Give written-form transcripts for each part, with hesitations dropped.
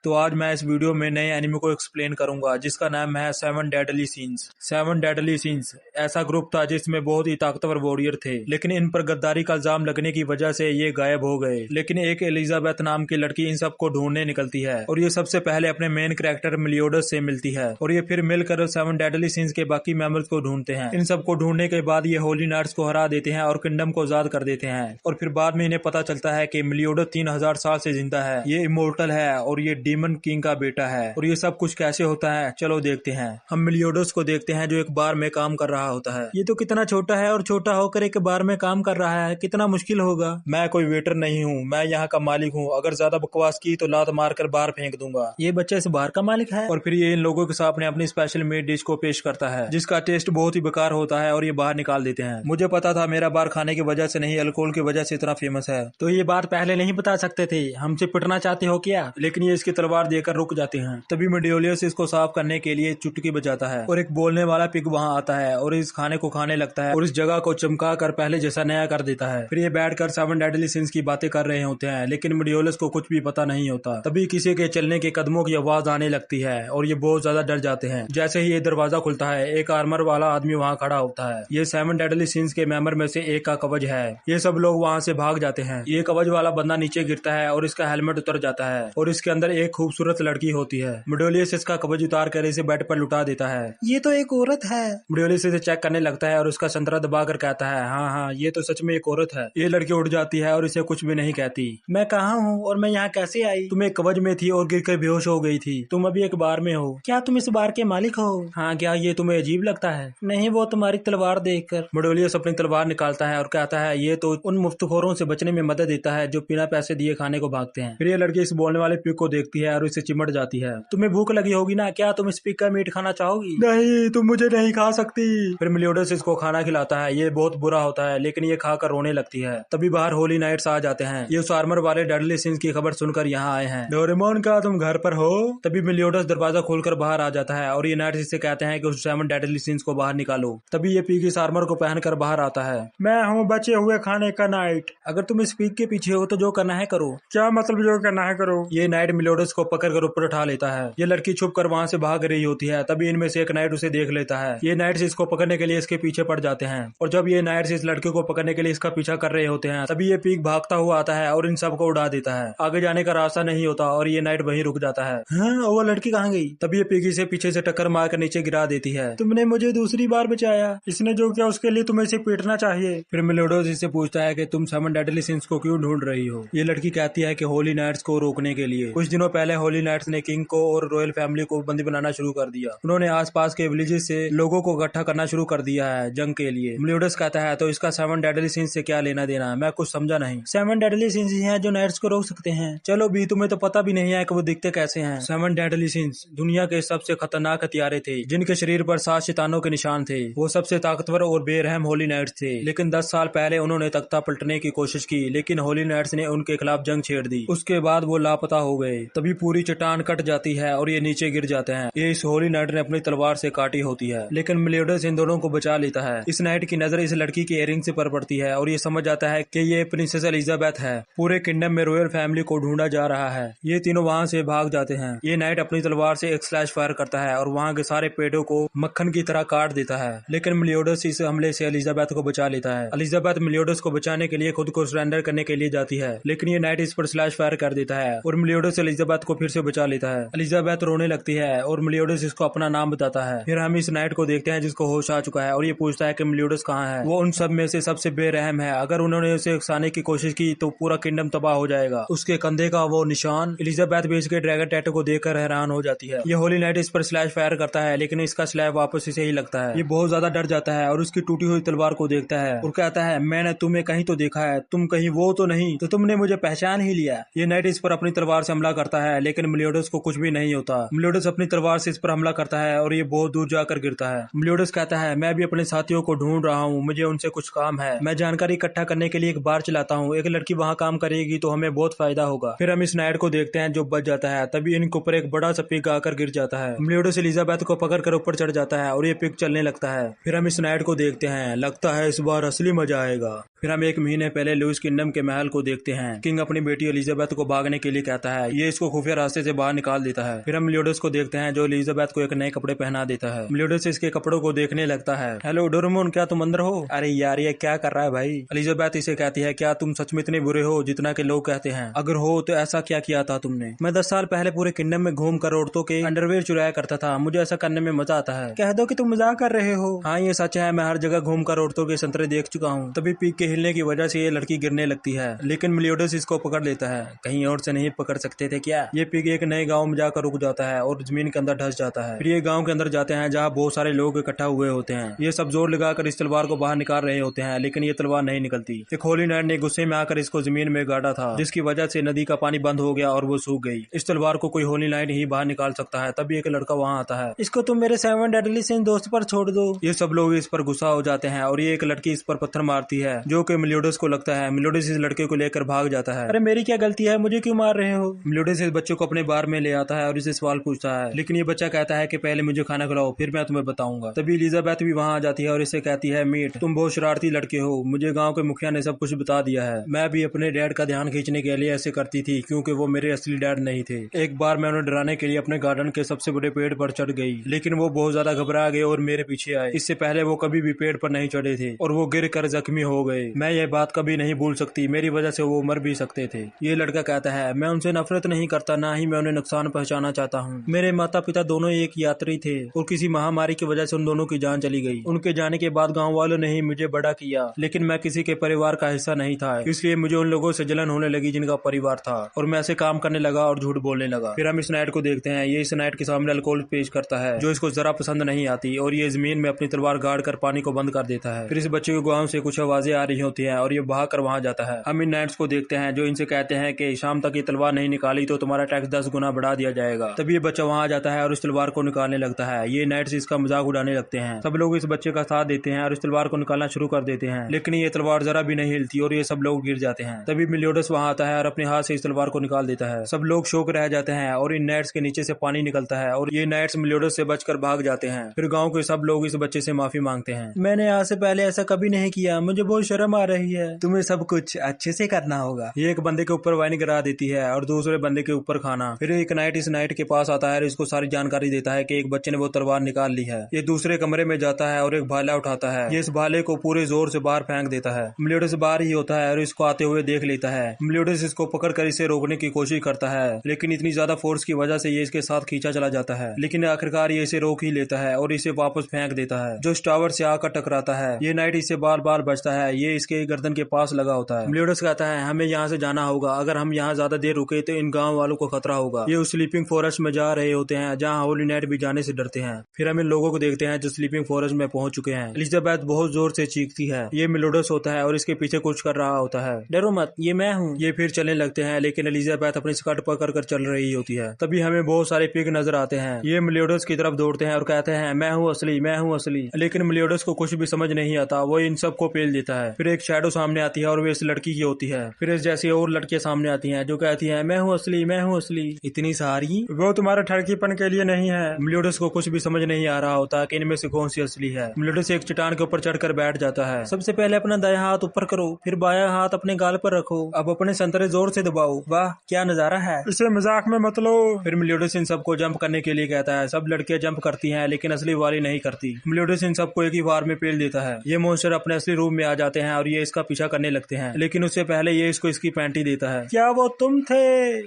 तो आज मैं इस वीडियो में नए एनिमे को एक्सप्लेन करूंगा जिसका नाम है seven deadly scenes. Seven deadly scenes ऐसा ग्रुप था जिसमें बहुत ही ताकतवर वॉरियर थे, लेकिन इन पर गद्दारी का इल्जाम लगने की वजह से ये गायब हो गए। लेकिन एक एलिजाबेथ नाम की लड़की इन सबको ढूंढने निकलती है और ये सबसे पहले अपने मेन कैरेक्टर मेलियोडस से मिलती है और ये फिर मिलकर सेवन डेडली सीन्स के बाकी मेंबर्स को ढूंढते हैं। इन सबको ढूंढने के बाद ये होली नाइट्स को हरा देते हैं और किंगडम को आजाद कर देते हैं और फिर बाद में इन्हें पता चलता है कि मेलियोडस 3000 साल से जिंदा है, ये इमोर्टल है और ये डीमन किंग का बेटा है। और ये सब कुछ कैसे होता है चलो देखते हैं। हम मेलियोडस को देखते हैं जो एक बार में काम कर रहा होता है। ये तो कितना छोटा है और छोटा होकर एक बार में काम कर रहा है, कितना मुश्किल होगा। मैं कोई वेटर नहीं हूँ, मैं यहाँ का मालिक हूँ, अगर ज्यादा बकवास की तो लात मार कर बाहर फेंक दूंगा। ये बच्चा इस बार का मालिक है। और फिर ये इन लोगों के सामने अपनी स्पेशल मेड डिश को पेश करता है जिसका टेस्ट बहुत ही बेकार होता है और ये बाहर निकाल देते हैं। मुझे पता था मेरा बार खाने की वजह से नहीं, अल्कोहल की वजह से इतना फेमस है। तो ये बात पहले नहीं बता सकते थे, हमसे पिटना चाहते हो क्या? लेकिन ये इसकी तलवार देकर रुक जाते हैं। तभी मेडियोलियस इसको साफ करने के लिए चुटकी बजाता है और एक बोलने वाला पिग वहां आता है और इस खाने को खाने लगता है और इस जगह को चमका कर पहले जैसा नया कर देता है। फिर ये बैठकर सेवन डेडली सिंस की बातें कर रहे होते हैं, लेकिन मेडियोलियस को कुछ भी पता नहीं होता। तभी किसी के चलने के कदमों की आवाज आने लगती है और ये बहुत ज्यादा डर जाते हैं। जैसे ही ये दरवाजा खुलता है एक आर्मर वाला आदमी वहाँ खड़ा होता है। ये सेवन डेडली सिंस के मेंबर में से एक का कवच है। ये सब लोग वहाँ से भाग जाते हैं। ये कवच वाला बंदा नीचे गिरता है और इसका हेलमेट उतर जाता है और इसके अंदर एक खूबसूरत लड़की होती है। मेडियोलियस इसका कवच उतार कर इसे बेड पर लुटा देता है। ये तो एक औरत है। मेडियोलियस इसे चेक करने लगता है और उसका संतरा दबा कर कहता है, हाँ ये तो सच में एक औरत है। ये लड़की उठ जाती है और इसे कुछ भी नहीं कहती। मैं कहाँ हूँ और मैं यहाँ कैसे आई? तुम एक कवच में थी और गिरकर बेहोश हो गई थी। तुम अभी एक बार में हो। क्या तुम इस बार के मालिक हो? हाँ, क्या ये तुम्हें अजीब लगता है? नहीं, वो तुम्हारी तलवार देखकर। मेडियोलियस अपनी तलवार निकालता है और कहता है ये तो उन मुफ्तखोरों से बचने में मदद देता है जो बिना पैसे दिए खाने को भागते हैं। फिर ये लड़की इस बोलने वाले पिग को देखती है और इसे चिमट जाती है। तुम्हें भूख लगी होगी ना, क्या तुम इस पिग का मीट खाना चाहोगी? नहीं, तुम मुझे नहीं खा सकती। फिर मेलियोडस इसको खाना खिलाता है। ये बहुत बुरा होता है लेकिन ये खाकर रोने लगती है। तभी बाहर होली नाइट्स आ जाते हैं। ये उस आर्मर वाले डेडली सिंस की खबर सुनकर यहाँ आए हैं। डोरेमोन, क्या तुम घर पर हो? तभी मेलियोडस दरवाजा खोलकर बाहर आ जाता है और ये नाइट्स इससे कहते हैं कि उस सेवन डेडली सिंस को बाहर निकालो। तभी ये पिग इस आर्मर को पहनकर बाहर आता है। मैं हूँ बचे हुए खाने का नाइट। अगर तुम इस पिग के पीछे हो तो जो करना है करो। क्या मतलब जो करना है करो? ये नाइट मेलियोडस को पकड़कर ऊपर उठा लेता है। ये लड़की छुप कर वहाँ से भाग रही होती है। तभी इनमें से एक नाइट उसे देख लेता है। ये नाइट्स इसको पकड़ने के लिए इसके पीछे पड़ जाते हैं और जब ये नाइट्स इस लड़के को पकड़ने के लिए इसका पीछा कर रहे होते हैं तभी ये पिग भागता हुआ आता है और इन सबको उड़ा देता है। आगे जाने का रास्ता नहीं होता और ये नाइट वहीं रुक जाता है। हाँ, वो लड़की कहाँ गई? तभी ये पिग इसे पीछे से टक्कर मारकर नीचे गिरा देती है। तुमने मुझे दूसरी बार बचाया, इसने जो किया उसके लिए तुम्हें इसे पीटना चाहिए। फिर मेलियोडस इससे पूछता है कि तुम सेवन डेडली सिंस को क्यों ढूंढ रही हो? ये लड़की कहती है कि होली नाइट्स को रोकने के लिए। कुछ दिनों पहले होली नाइट्स ने किंग को और रॉयल फैमिली को बंदी बनाना शुरू कर दिया। उन्होंने आसपास के विलेजेस से लोगों को इकट्ठा करना शुरू कर दिया है जंग के लिए। मेलियोडस कहता है तो इसका सेवन डेडली सिंस से क्या लेना देना? मैं कुछ समझा नहीं। सेवन डेडली सिंस ही हैं जो नाइट्स को रोक सकते हैं। चलो भी, तुम्हें तो पता भी नहीं है कि वो दिखते कैसे हैं। सेवन डेडली सिंस दुनिया के सबसे खतरनाक हथियारे थे जिनके शरीर पर 7 शैतानों के निशान थे। वो सबसे ताकतवर और बेरहम होली नाइट्स थे। लेकिन 10 साल पहले उन्होंने तख्ता पलटने की कोशिश की लेकिन होली नाइट्स ने उनके खिलाफ जंग छेड़ दी। उसके बाद वो लापता हो गए। तभी पूरी चट्टान कट जाती है और ये नीचे गिर जाते हैं। ये इस होली नाइट ने अपनी तलवार से काटी होती है लेकिन मेलियोडस इन दोनों को बचा लेता है। इस नाइट की नजर इस लड़की के इयररिंग से पर पड़ती है और ये समझ जाता है कि ये प्रिंसेस एलिजाबेथ है। पूरे किंगडम में रॉयल फैमिली को ढूंढा जा रहा है। ये तीनों वहाँ से भाग जाते हैं। ये नाइट अपनी तलवार से एक स्लैश फायर करता है और वहाँ के सारे पेड़ों को मक्खन की तरह काट देता है। लेकिन मेलियोडस इस हमले से एलिजाबेथ को बचा लेता है। एलिजाबेथ मेलियोडस को बचाने के लिए खुद को सरेंडर करने के लिए जाती है लेकिन ये नाइट इस पर स्लैश फायर कर देता है और मेलियोडस एलिजाबेथ को फिर से बचा लेता है। एलिजाबेथ रोने लगती है और मेलियोडस इसको अपना नाम बताता है। फिर हम इस नाइट को देखते हैं जिसको होश आ चुका है और ये पूछता है कि मेलियोडस कहाँ है। वो उन सब में से सबसे बेरहम है। अगर उन्होंने उसे उकसाने की कोशिश की तो पूरा किंगडम तबाह हो जाएगा। उसके कंधे का वो निशान एलिजाबेथ भी इसके ड्रैगन टैटू को देखकर हैरान हो जाती है। ये होली नाइट इस पर स्लैश फायर करता है लेकिन इसका स्लैब वापस इसे ही लगता है। ये बहुत ज्यादा डर जाता है और उसकी टूटी हुई तलवार को देखता है और कहता है मैंने तुम्हें कहीं तो देखा है, तुम कहीं वो तो नहीं, तो तुमने मुझे पहचान ही लिया। ये नाइट इस पर अपनी तलवार से हमला करता है लेकिन मेलियोडस को कुछ भी नहीं होता। मेलियोडस अपनी तलवार से इस पर हमला करता है और ये बहुत दूर जाकर गिरता है। मेलियोडस कहता है मैं भी अपने साथियों को ढूंढ रहा हूँ, मुझे उनसे कुछ काम है। मैं जानकारी इकट्ठा करने के लिए एक बार चलाता हूँ, एक लड़की वहाँ काम करेगी तो हमें बहुत फायदा होगा। फिर हम इस नाइट को देखते हैं जो बच जाता है। तभी इनके ऊपर एक बड़ा सा पिग आकर गिर जाता है। मेलियोडस एलिजाबेथ को पकड़कर ऊपर चढ़ जाता है और ये पिग चलने लगता है। फिर हम इस नाइट को देखते हैं। लगता है इस बार असली मजा आएगा। फिर हम 1 महीने पहले लुइस किंगडम के महल को देखते हैं। किंग अपनी बेटी एलिजाबेथ को भागने के लिए कहता है, ये इसको खुफिया रास्ते से बाहर निकाल देता है। फिर हम मेलियोडस को देखते हैं जो एलिजाबेथ को एक नए कपड़े पहना देता है। मेलियोडस इसके कपड़ों को देखने लगता है। हेलो डोरेमोन, क्या तुम अंदर हो? अरे यार ये क्या कर रहा है भाई? एलिजाबेथ इसे कहती है, क्या तुम सच में इतने बुरे हो जितना के लोग कहते हैं? अगर हो तो ऐसा क्या किया था तुमने? मैं 10 साल पहले पूरे किंगडम में घूम कर औरतों के अंडरवेयर चुराया करता था। मुझे ऐसा करने में मजा आता है। कह दो कि तुम मजाक कर रहे हो। हाँ ये सच है, मैं हर जगह घूम कर औरतों के संतरे देख चुका हूँ। तभी पीक के हिलने की वजह से ये लड़की गिरने लगती है, लेकिन मेलियोडस इसको पकड़ लेता है। कहीं और से नहीं पकड़ सकते थे क्या? ये पिग एक नए गांव में जाकर रुक जाता है और जमीन के अंदर धंस जाता है। फिर ये गांव के अंदर जाते हैं जहाँ बहुत सारे लोग इकट्ठा हुए होते हैं। ये सब जोर लगाकर इस तलवार को बाहर निकाल रहे होते हैं, लेकिन ये तलवार नहीं निकलती। एक होली नाइट ने गुस्से में आकर इसको जमीन में गाड़ा था, जिसकी वजह से नदी का पानी बंद हो गया और वो सूख गई। इस तलवार को कोई होली नाइट ही बाहर निकाल सकता है। तभी एक लड़का वहाँ आता है। इसको तुम मेरे 7 डेडली सिंस दोस्त पर छोड़ दो। ये सब लोग इस पर गुस्सा हो जाते हैं और ये एक लड़की इस पर पत्थर मारती है, जो कि मेलियोडस को लगता है। मेलियोडस इस लड़के को लेकर भाग जाता है। अरे मेरी क्या गलती है, मुझे क्यों मार रहे हो? मेलियोडस इस बच्चे को अपने बार में ले आता है और इसे सवाल पूछता है, लेकिन ये बच्चा कहता है कि पहले मुझे खाना खिलाओ फिर मैं तुम्हें बताऊंगा। तभी एलिजाबेथ भी वहाँ आ जाती है और इसे कहती है, मीट तुम बहुत शरारती लड़के हो, मुझे गाँव के मुखिया ने सब कुछ बता दिया है। मैं भी अपने डैड का ध्यान खींचने के लिए ऐसे करती थी, क्योंकि वो मेरे असली डैड नहीं थे। एक बार मैं उन्हें डराने के लिए अपने गार्डन के सबसे बड़े पेड़ पर चढ़ गई, लेकिन वो बहुत ज्यादा घबरा गए और मेरे पीछे आए। इससे पहले वो कभी भी पेड़ पर नहीं चढ़े थे और वो गिर कर जख्मी हो गए। मैं ये बात कभी नहीं भूल सकती, मेरी वजह से वो मर भी सकते थे। ये लड़का कहता है, मैं उनसे नफरत नहीं करता, ना ही मैं उन्हें नुकसान पहुंचाना चाहता हूँ। मेरे माता पिता दोनों एक यात्री थे और किसी महामारी की वजह से उन दोनों की जान चली गई। उनके जाने के बाद गाँव वालों ने ही मुझे बड़ा किया, लेकिन मैं किसी के परिवार का हिस्सा नहीं था, इसलिए मुझे उन लोगों से जलन होने लगी जिनका परिवार था, और मैं ऐसे काम करने लगा और झूठ बोलने लगा। फिर हम इस नाइट को देखते हैं। ये इस नाइट के सामने अल्कोहल पेश करता है, जो इसको जरा पसंद नहीं आती, और ये जमीन में अपनी तलवार गाड़ कर पानी को बंद कर देता है। फिर इस बच्चे के गाँव से कुछ आवाजें आ रही होती है और ये भाग कर वहाँ जाता है। हम इन नाइट्स को देखते हैं जो इनसे कहते हैं कि शाम तक ये तलवार नहीं निकाली तो तुम्हारा टैक्स 10 गुना बढ़ा दिया जाएगा। तभी ये बच्चा वहाँ जाता है और इस तलवार को निकालने लगता है। ये नाइट्स इसका मजाक उड़ाने लगते हैं। सब लोग इस बच्चे का साथ देते हैं और इस तलवार को निकालना शुरू कर देते हैं, लेकिन ये तलवार जरा भी नहीं हिलती और ये सब लोग गिर जाते हैं। तभी मेलियोडस वहाँ आता है और अपने हाथ से इस तलवार को निकाल देता है। सब लोग शौक रह जाते हैं और इन नाइट्स के नीचे से पानी निकलता है और ये नाइट्स मेलियोडस से बचकर भाग जाते हैं। फिर गाँव के सब लोग इस बच्चे से माफी मांगते हैं। मैंने आज से पहले ऐसा कभी नहीं किया, मुझे बहुत शर्म आ रही है। तुम्हें सब कुछ अच्छे से करना होगा। ये एक बंदे के ऊपर वाइन गिरा देती है और दूसरे बंदे के ऊपर खाना। फिर एक नाइट इस नाइट के पास आता है और इसको सारी जानकारी देता है कि एक बच्चे ने वो तलवार निकाल ली है। ये दूसरे कमरे में जाता है और एक भाला उठाता है। ये इस भाले को पूरे जोर से बाहर फेंक देता है। मेलियोडस बाहर ही होता है और इसको आते हुए देख लेता है। मेलियोडस इसको पकड़कर इसे रोकने की कोशिश करता है, लेकिन इतनी ज्यादा फोर्स की वजह से ये इसके साथ खींचा चला जाता है। लेकिन आखिरकार ये इसे रोक ही लेता है और इसे वापस फेंक देता है, जो टावर से आकर टकराता है। ये नाइट इससे बार बार बचता है। ये इसके गर्दन के पास लगा होता है। मेलियोडस कहता है, हमें यहाँ से जाना होगा, अगर हम यहाँ ज्यादा देर रुके तो इन गाँव वालों को खतरा होगा। ये उस स्लीपिंग फॉरेस्ट में जा रहे होते हैं जहाँ होली नाइट भी जाने से डरते हैं। फिर हम इन लोगों को देखते हैं जो स्लीपिंग फॉरेस्ट में पहुंच चुके हैं। एलिजाबेथ बहुत जोर से चीखती है। ये मेलियोडस होता है और इसके पीछे कुछ कर रहा होता है। डरो मत, ये मैं हूँ। ये फिर चलने लगते हैं, लेकिन एलिजाबेथ अपनी स्कर्ट पकड़ कर चल रही होती है। तभी हमें बहुत सारे पिग नजर आते हैं। ये मेलियोडस की तरफ दौड़ते हैं और कहते हैं, मैं हूँ असली, मैं हूँ असली। लेकिन मेलियोडस को कुछ भी समझ नहीं आता, वो इन सबको पेल देता है। फिर एक शैडो सामने आती है और वो इस लड़की की होती है। फिर इस जैसी और लड़कियां सामने आती हैं जो कहती हैं, मैं हूँ असली, मैं हूँ असली। इतनी सारी, वो तुम्हारे ठड़कीपन के लिए नहीं है। मेलियोडस को कुछ भी समझ नहीं आ रहा होता कि इनमें से कौन सी असली है। मेलियोडस एक चट्टान के ऊपर चढ़कर बैठ जाता है। सबसे पहले अपना दायां हाथ ऊपर करो, फिर बायां हाथ अपने गाल पर रखो, अब अपने संतरे जोर से दबाओ। वाह क्या नजारा है, इसे मजाक में मत लो। फिर मेलियोडस इन सबको जंप करने के लिए कहता है। सब लड़कियां जंप करती हैं, लेकिन असली वाली नहीं करती। मेलियोडस इन सबको एक ही बार में पेल देता है। ये मॉन्स्टर अपने असली रूप में आ जाते हैं और ये इसका पीछा करने लगते हैं, लेकिन उससे पहले ये इसको इसकी पैंटी देता है। क्या वो तुम थे?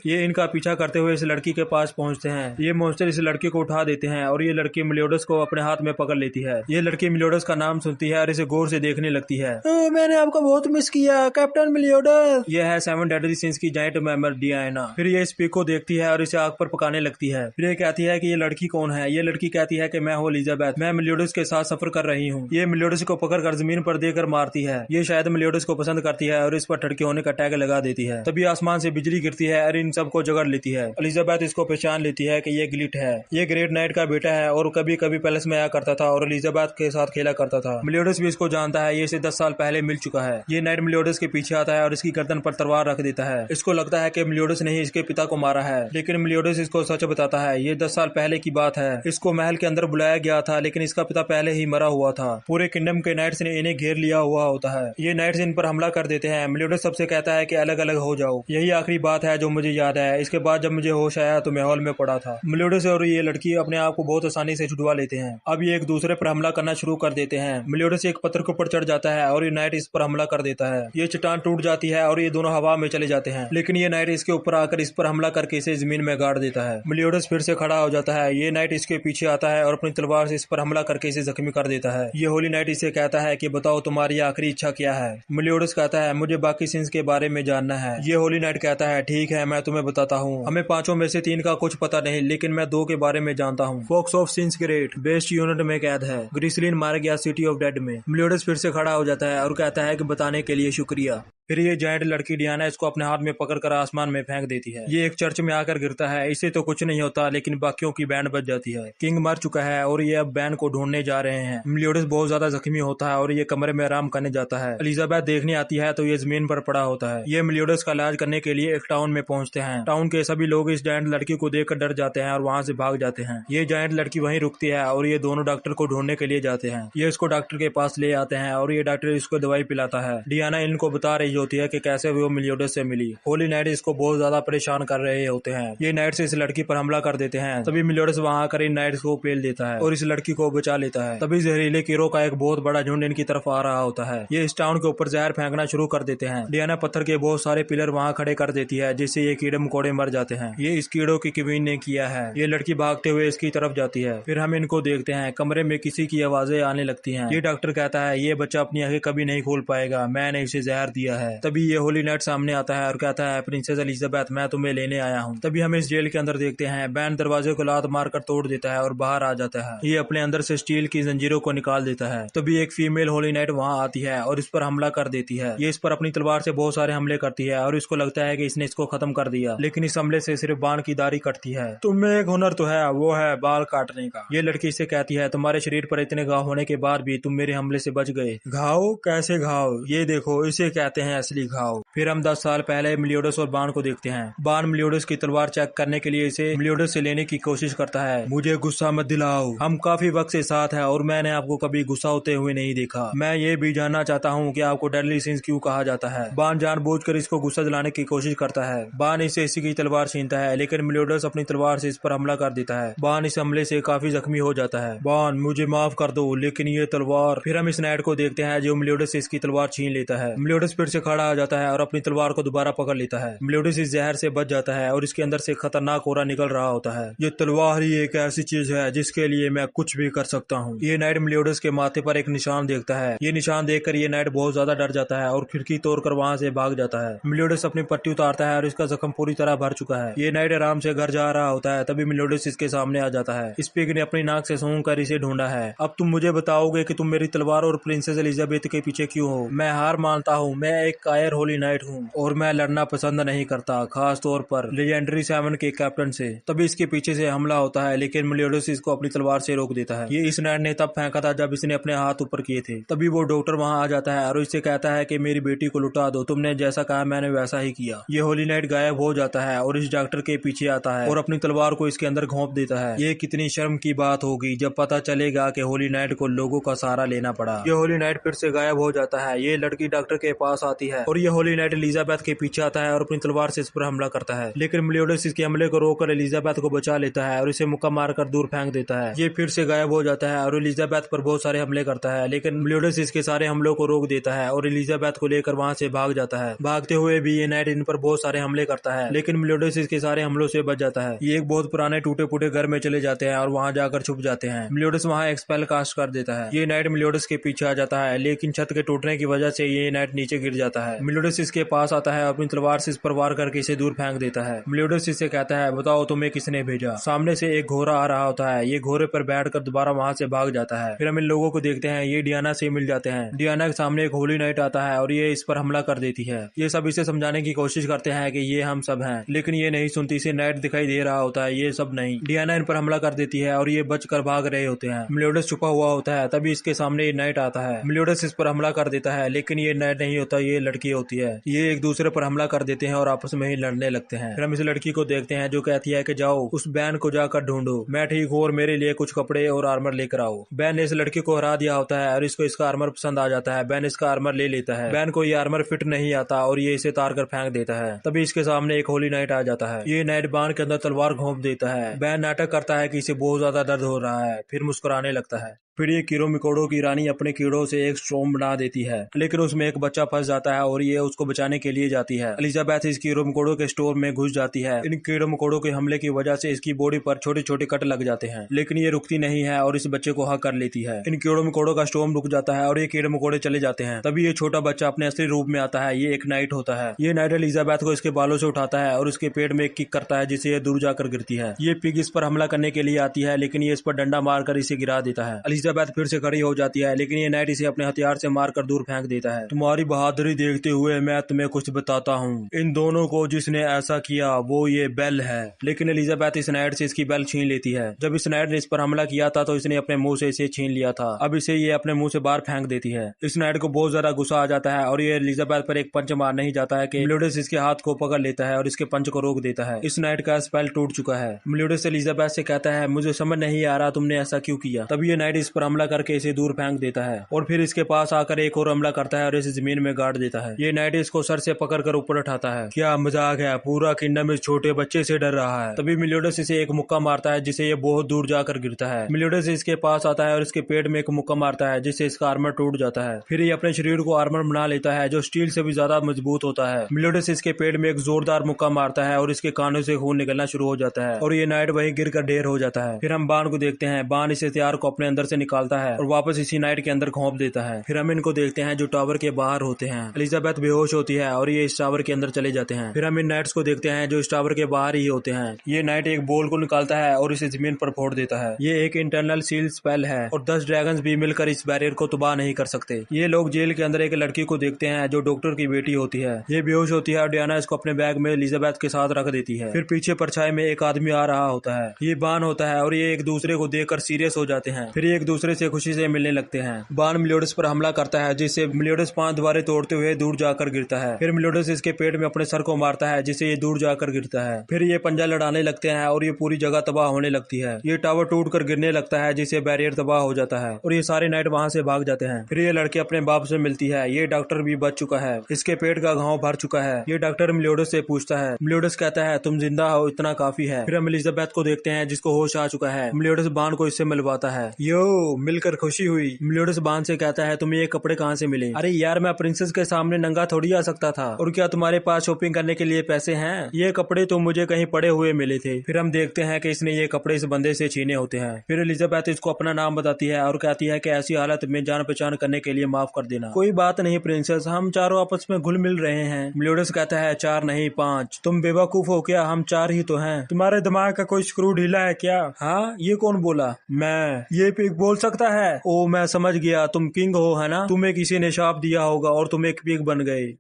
ये इनका पीछा करते हुए इस लड़की के पास पहुंचते हैं। ये मॉन्स्टर इस लड़की को उठा देते हैं और ये लड़की मेलियोडस को अपने हाथ में पकड़ लेती है। ये लड़की मेलियोडस का नाम सुनती है और इसे गौर से देखने लगती है। मैंने आपको बहुत मिस किया कैप्टन मेलियोडस। ये है 7 डेडली सिंस की जाइंट मेंबर डियाना। फिर ये इस पिग को देखती है और इसे आग पर पकाने लगती है। फिर ये कहती है कि ये लड़की कौन है। ये लड़की कहती है कि मैं हूँ एलिजाबेथ, मैं मेलियोडस के साथ सफर कर रही हूँ। ये मेलियोडस को पकड़कर जमीन पर देकर मारती है। ये शायद मेलियोडस को पसंद करती है और इस पर ठड़के होने का टैग लगा देती है। तभी आसमान से बिजली गिरती है और इन सबको जगड़ लेती है। एलिजाबेथ इसको पहचान लेती है कि ये ग्लिट है। ये ग्रेट नाइट का बेटा है और कभी कभी पैलेस में आया करता था और एलिजाबेथ के साथ खेला करता था। मेलियोडस भी इसको जानता है। ये इसे 10 साल पहले मिल चुका है। ये नाइट मेलियोडस के पीछे आता है और इसकी गर्दन पर तलवार रख देता है। इसको लगता है कि मेलियोडस ने ही इसके पिता को मारा है, लेकिन मेलियोडस इसको सच बताता है। ये 10 साल पहले की बात है। इसको महल के अंदर बुलाया गया था, लेकिन इसका पिता पहले ही मरा हुआ था। पूरे किंगडम के नाइट्स ने इन्हें घेर लिया हुआ होता है। है। ये नाइट्स इन पर हमला कर देते हैं। मेलियोडस सबसे कहता है कि अलग अलग हो जाओ, यही आखिरी बात है जो मुझे याद है। इसके बाद जब मुझे होश आया तो मैं हॉल में पड़ा था। मेलियोडस और ये लड़की अपने आप को बहुत आसानी से छुड़वा लेते हैं। अब ये एक दूसरे पर हमला करना शुरू कर देते हैं। मेलियोडस एक पत्थर के ऊपर चढ़ जाता है और ये नाइट इस पर हमला कर देता है। ये चट्टान टूट जाती है और ये दोनों हवा में चले जाते हैं, लेकिन ये नाइट इसके ऊपर आकर इस पर हमला करके इसे जमीन में गाड़ देता है। मेलियोडस फिर से खड़ा हो जाता है। ये नाइट इसके पीछे आता है और अपनी तलवार से इस पर हमला करके इसे जख्मी कर देता है। ये होली नाइट इसे कहता है कि बताओ तुम्हारी आखिरी इच्छा क्या है। मेलियोडस कहता है मुझे बाकी सिंस के बारे में जानना है। ये होली नाइट कहता है ठीक है मैं तुम्हें बताता हूँ। हमें पांचों में से 3 का कुछ पता नहीं, लेकिन मैं 2 के बारे में जानता हूँ। Fox of sins great best unit में कैद है। ग्रिसलिन मारा गया सिटी ऑफ डेड में। मेलियोडस फिर से खड़ा हो जाता है और कहता है कि बताने के लिए शुक्रिया। फिर ये जायंट लड़की डियाना इसको अपने हाथ में पकड़कर आसमान में फेंक देती है। ये एक चर्च में आकर गिरता है। इससे तो कुछ नहीं होता, लेकिन बाकियों की बैंड बज जाती है। किंग मर चुका है और ये अब बैंड को ढूंढने जा रहे हैं। मेलियोडस बहुत ज्यादा जख्मी होता है और ये कमरे में आराम करने जाता है। एलिजाबेथ देखने आती है तो ये जमीन पर पड़ा होता है। ये मेलियोडस का इलाज करने के लिए एक टाउन में पहुंचते हैं। टाउन के सभी लोग इस जायंट लड़की को देखकर डर जाते हैं और वहां से भाग जाते हैं। ये जायंट लड़की वहीं रुकती है और ये दोनों डॉक्टर को ढूंढने के लिए जाते हैं। ये इसको डॉक्टर के पास ले आते हैं और ये डॉक्टर इसको दवाई पिलाता है। डियाना इनको बता रही होती है कि कैसे वो मेलियोडस से मिली। होली नाइट इसको बहुत ज्यादा परेशान कर रहे होते हैं। ये नाइट से इस लड़की पर हमला कर देते हैं। तभी मेलियोडस वहां आकर इन नाइट्स को पेल देता है और इस लड़की को बचा लेता है। तभी जहरीले कीड़ों का एक बहुत बड़ा झुंड इनकी तरफ आ रहा होता है। ये इस टाउन के ऊपर जहर फेंकना शुरू कर देते हैं। डियाना पत्थर के बहुत सारे पिलर वहां खड़े कर देती है, जिससे ये कीड़े मकोड़े मर जाते हैं। ये इस कीड़ों की क्वीन ने किया है। ये लड़की भागते हुए इसकी तरफ जाती है। फिर हम इनको देखते हैं। कमरे में किसी की आवाजें आने लगती हैं। ये डॉक्टर कहता है ये बच्चा अपनी आंखें कभी नहीं खोल पाएगा, मैंने इसे जहर दिया है। तभी ये होली नाइट सामने आता है और कहता है प्रिंसेस एलिजाबेथ मैं तुम्हें लेने आया हूँ। तभी हम इस जेल के अंदर देखते हैं। बैन दरवाजे को लात मारकर तोड़ देता है और बाहर आ जाता है। ये अपने अंदर से स्टील की जंजीरों को निकाल देता है। तभी एक फीमेल होली नाइट वहाँ आती है और इस पर हमला कर देती है। ये इस पर अपनी तलवार से बहुत सारे हमले करती है और इसको लगता है कि इसने इसको खत्म कर दिया, लेकिन इस हमले से सिर्फ बाण की दाढ़ी कटती है। तुम्हें एक हुनर तो है, वो है बाल काटने का। ये लड़की इससे कहती है तुम्हारे शरीर पर इतने घाव होने के बाद भी तुम मेरे हमले से बच गए। घाव? कैसे घाव? ये देखो, इसे कहते हैं असली घाव। फिर हम 10 साल पहले मेलियोडस और बाण को देखते हैं। बाण मेलियोडस की तलवार चेक करने के लिए इसे मेलियोडस से लेने की कोशिश करता है। मुझे गुस्सा मत दिलाओ, हम काफी वक्त से साथ हैं और मैंने आपको कभी गुस्सा होते हुए नहीं देखा। मैं ये भी जानना चाहता हूँ कि आपको डेडली सिंस क्यों कहा जाता है। बाण जानबूझकर इसको गुस्सा दिलाने की कोशिश करता है। बाण इसे इसी की तलवार छीनता है, लेकिन मेलियोडस अपनी तलवार से इस पर हमला कर देता है। बाण इस हमले से काफी जख्मी हो जाता है। बाण मुझे माफ कर दो, लेकिन ये तलवार। फिर हम इस नाइट को देखते हैं जो मेलियोडस से इसकी तलवार छीन लेता है। मेलियोडस फिर से खड़ा हो जाता है और अपनी तलवार को दोबारा पकड़ लेता है। मेलियोडस इस जहर से बच जाता है और इसके अंदर से खतरनाक कोरा निकल रहा होता है। ये तलवार ही एक ऐसी चीज है जिसके लिए मैं कुछ भी कर सकता हूँ। ये नाइट मेलियोडस के माथे पर एक निशान देखता है। ये निशान देखकर ये नाइट बहुत ज्यादा डर जाता है और खिड़की तोड़कर वहाँ से भाग जाता है। मेलियोडस अपनी पट्टी उतारता है और इसका जख्म पूरी तरह भर चुका है। ये नाइट आराम से घर जा रहा होता है। तभी मेलियोडस इसके सामने आ जाता है। इस पिग ने अपनी नाक से सूंघ कर इसे ढूंढा है। अब तुम मुझे बताओगे कि तुम मेरी तलवार और प्रिंसेस एलिजाबेथ के पीछे क्यों हो? मैं हार मानता हूँ। मैं एक कायर होली नाइट हूँ और मैं लड़ना पसंद नहीं करता, खास तौर पर लेजेंडरी 7 के कैप्टन से। तभी इसके पीछे से हमला होता है, लेकिन मेलियोडस इसको अपनी तलवार से रोक देता है। ये इस नाइट ने तब फेंका था जब इसने अपने हाथ ऊपर किए थे। तभी वो डॉक्टर वहाँ आ जाता है और इससे कहता है कि मेरी बेटी को लुटा दो, तुमने जैसा कहा मैंने वैसा ही किया। ये होली नाइट गायब हो जाता है और इस डॉक्टर के पीछे आता है और अपनी तलवार को इसके अंदर घोंप देता है। ये कितनी शर्म की बात होगी जब पता चलेगा कि होली नाइट को लोगों का सहारा लेना पड़ा। ये होली नाइट फिर से गायब हो जाता है। ये लड़की डॉक्टर के पास आती है और ये होली नाइट एलिजाबेथ के पीछे आता है और अपनी तलवार से इस पर हमला करता है, लेकिन मेलियोडस इसके हमले को रोककर एलिजाबेथ को बचा लेता है और इसे मुक्का मारकर दूर फेंक देता है। ये फिर से गायब हो जाता है और एलिजाबेथ पर बहुत सारे हमले करता है, लेकिन मेलियोडस इसके सारे हमलों को रोक देता है और एलिजाबेथ को लेकर वहां से भाग जाता है। भागते हुए भी ये नाइट इन पर बहुत सारे हमले करता है, लेकिन मेलियोडस इसके सारे हमलों से बच जाता है। ये एक बहुत पुराने टूटे फूटे घर में चले जाते हैं और वहां जाकर छुप जाते हैं। मेलियोडस वहां एक स्पेल कास्ट कर देता है। ये नाइट मेलियोडस के पीछे आ जाता है, लेकिन छत के टूटने की वजह से ये नाइट नीचे गिर जाता है। मेलियोडस इसके पास आता है और अपनी तलवार से इस पर वार करके इसे दूर फेंक देता है। मेलियोडस इससे कहता है बताओ तुम्हें किसने भेजा? सामने से एक घोड़ा आ रहा होता है। ये घोड़े पर बैठकर दोबारा वहां से भाग जाता है। फिर हम इन लोगों को देखते हैं। ये डियाना से मिल जाते हैं। डियाना के सामने एक होली नाइट आता है और ये इस पर हमला कर देती है। ये सब इसे समझाने की कोशिश करते हैं कि ये हम सब हैं, लेकिन ये नहीं सुनती। इसे नाइट दिखाई दे रहा होता है, ये सब नहीं। डियाना इन पर हमला कर देती है और ये बचकर भाग रहे होते हैं। मेलियोडस छुपा हुआ होता है। तभी इसके सामने ये नाइट आता है। मेलियोडस इस पर हमला कर देता है, लेकिन ये नाइट नहीं होता, ये लड़की होती है। ये एक दूसरे पर हमला कर देते हैं और आपस में ही लड़ने लगते हैं। फिर हम इस लड़की को देखते हैं जो कहती है कि जाओ उस बैन को जाकर ढूंढो, मैं ठीक हूँ और मेरे लिए कुछ कपड़े और आर्मर लेकर आओ। बैन ने इस लड़की को हरा दिया होता है और इसको इसका आर्मर पसंद आ जाता है। बैन इसका आर्मर ले लेता है। बैन को ये आर्मर फिट नहीं आता और ये इसे तार कर फेंक देता है। तभी इसके सामने एक होली नाइट आ जाता है। ये नाइट बान के अंदर तलवार घोंप देता है। बैन नाटक करता है कि इसे बहुत ज्यादा दर्द हो रहा है, फिर मुस्कुराने लगता है। फिर ये कीड़ों मकोड़ों की रानी अपने कीड़ों से एक स्टॉर्म बना देती है, लेकिन उसमें एक बच्चा फंस जाता है और ये उसको बचाने के लिए जाती है। एलिजाबेथ इस कीड़ों मकोड़ों के स्टोर में घुस जाती है। इन कीड़ों मकोड़ों के हमले की वजह से इसकी बॉडी पर छोटे छोटे कट लग जाते हैं, लेकिन ये रुकती नहीं है और इस बच्चे को हक कर लेती है। इन कीड़ों मकोड़ों का स्टॉर्म रुक जाता है और ये कीड़े मकोड़े चले जाते हैं। तभी ये छोटा बच्चा अपने असली रूप में आता है। ये एक नाइट होता है। ये नाइट एलिजाबेथ को इसके बालों से उठाता है और उसके पेट में एक किक करता है जिससे ये दूर जाकर गिरती है। ये पिग इस पर हमला करने के लिए आती है, लेकिन ये इस पर डंडा मारकर इसे गिरा देता है। एलिजाबेथ फिर से खड़ी हो जाती है, लेकिन ये नाइट इसे अपने हथियार से मारकर दूर फेंक देता है। तुम्हारी बहादुरी देखते हुए मैं तुम्हें कुछ बताता हूँ। इन दोनों को जिसने ऐसा किया वो ये बेल है। लेकिन एलिजाबेथ इस नाइट से इसकी बेल छीन लेती है। जब इस नाइट ने इस पर हमला किया था तो इसने अपने मुंह से इसे छीन लिया था। अब इसे ये अपने मुंह से बाहर फेंक देती है। इस नाइट को बहुत ज्यादा गुस्सा आ जाता है और ये एलिजाबेथ पर एक पंच मार नहीं जाता है कि मिलोडस इसके हाथ को पकड़ लेता है और इसके पंच को रोक देता है। इस नाइट का स्पेल टूट चुका है। मिलोडस एलिजाबेथ से कहता है मुझे समझ नहीं आ रहा तुमने ऐसा क्यों किया। तभी ये नाइट इस पर हमला करके इसे दूर फेंक देता है और फिर इसके पास आकर एक और हमला करता है और इसे जमीन में गाड़ देता है। ये नाइट इसको सर से पकड़कर ऊपर उठाता है। क्या मजाक है, पूरा किंगडम इस छोटे बच्चे से डर रहा है। तभी मिलोडस इसे एक मुक्का मारता है जिससे ये बहुत दूर जाकर गिरता है। मिलोडस इसके पास आता है और इसके पेट में एक मुक्का मारता है जिससे इसका आर्मर टूट जाता है। फिर ये अपने शरीर को आर्मर बना लेता है जो स्टील से भी ज्यादा मजबूत होता है। मिलोडस इसके पेट में एक जोरदार मुक्का मारता है और इसके कानों से खून निकलना शुरू हो जाता है और ये नाइट वही गिर कर ढेर हो जाता है। फिर हम बान को देखते हैं। बान इस हथियार को अपने अंदर से निकालता है और वापस इसी नाइट के अंदर घोंप देता है। फिर हम इनको देखते हैं जो टावर के बाहर होते हैं। एलिजाबेथ बेहोश होती है और ये इस टावर के अंदर चले जाते हैं। फिर हम इन नाइट्स को देखते हैं जो इस टावर के बाहर ही होते हैं। ये नाइट एक बॉल को निकालता है और इसे जमीन पर फोड़ देता है। ये एक इंटरनल सील स्पेल है और 10 ड्रैगन्स भी मिलकर इस बैरियर को तबाह नहीं कर सकते। ये लोग जेल के अंदर एक लड़की को देखते हैं जो डॉक्टर की बेटी होती है। ये बेहोश होती है और डियाना इसको अपने बैग में एलिजाबेथ के साथ रख देती है। फिर पीछे परछाई में एक आदमी आ रहा होता है। ये बान होता है और ये एक दूसरे को देखकर सीरियस हो जाते हैं। फिर ये एक दूसरे से खुशी से मिलने लगते हैं। बान मिलोडस पर हमला करता है जिससे मिलोडस 5 दीवारें तोड़ते हुए दूर जाकर गिरता है। फिर मिलोडस इसके पेट में अपने सर को मारता है जिससे ये दूर जाकर गिरता है। फिर ये पंजा लड़ाने लगते हैं और ये पूरी जगह तबाह होने लगती है। ये टावर टूटकर गिरने लगता है जिससे बैरियर तबाह हो जाता है और ये सारे नाइट वहां से भाग जाते हैं। फिर ये लड़के अपने बाप से मिलती है। ये डॉक्टर भी बच चुका है, इसके पेट का घाव भर चुका है। ये डॉक्टर मिलोडस से पूछता है। मिलोडस कहता है तुम जिंदा हो, इतना काफी है। फिर हम एलिजाबेथ को देखते हैं जिसको होश आ चुका है। मिलोडस बान को इससे मिलवाता है। यो मिलकर खुशी हुई। मिलोडस बान से कहता है तुम्हें ये कपड़े कहाँ से मिले। अरे यार मैं प्रिंसेस के सामने नंगा थोड़ी आ सकता था, और क्या तुम्हारे पास शॉपिंग करने के लिए पैसे हैं? ये कपड़े तो मुझे कहीं पड़े हुए मिले थे। फिर हम देखते हैं कि इसने ये कपड़े इस बंदे से छीने होते हैं। फिर एलिजाबेथ इसको अपना नाम बताती है और कहती है कि ऐसी हालत में जान पहचान करने के लिए माफ कर देना। कोई बात नहीं प्रिंसेस, हम चारों आपस में घुल मिल रहे हैं। मिलोडस कहता है 4 नहीं 5। तुम बेवकूफ हो क्या, हम 4 ही तो हैं। तुम्हारे दिमाग का कोई स्क्रू ढीला है क्या? हाँ, ये कौन बोला? मैं। ये पिग बोल सकता है? ओ मैं समझ गया, तुम किंग हो है ना? तुम्हें किसी ने शाप दिया होगा और तुम एक पिग बन गए।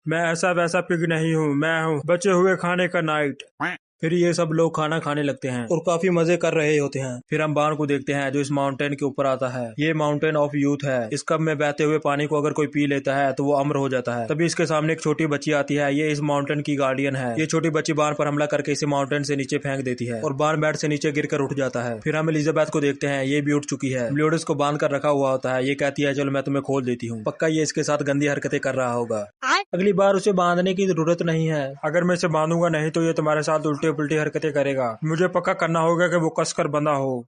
मैं ऐसा वैसा पिग नहीं हूँ, मैं हूँ बचे हुए खाने का नाइट। फिर ये सब लोग खाना खाने लगते हैं और काफी मजे कर रहे होते हैं। फिर हम बाण को देखते हैं जो इस माउंटेन के ऊपर आता है। ये माउंटेन ऑफ यूथ है। इस कप में बहते हुए पानी को अगर कोई पी लेता है तो वो अमर हो जाता है। तभी इसके सामने एक छोटी बच्ची आती है। ये इस माउंटेन की गार्डियन है। ये छोटी बच्ची बाण पर हमला करके इसे माउंटेन से नीचे फेंक देती है और बाण बेड से नीचे गिरकर उठ जाता है। फिर हम एलिजाबेथ को देखते हैं। ये भी उठ चुकी है। मिलोडस को बांध कर रखा हुआ होता है। ये कहती है चलो मैं तुम्हें खोल देती हूँ। पक्का ये इसके साथ गंदी हरकतें कर रहा होगा। अगली बार उसे बांधने की जरूरत नहीं है। अगर मैं इसे बांधूंगा नहीं तो ये तुम्हारे साथ उल्टी पुल्टी हरकतें करेगा। मुझे पक्का करना होगा कि वो कसकर बंधा हो।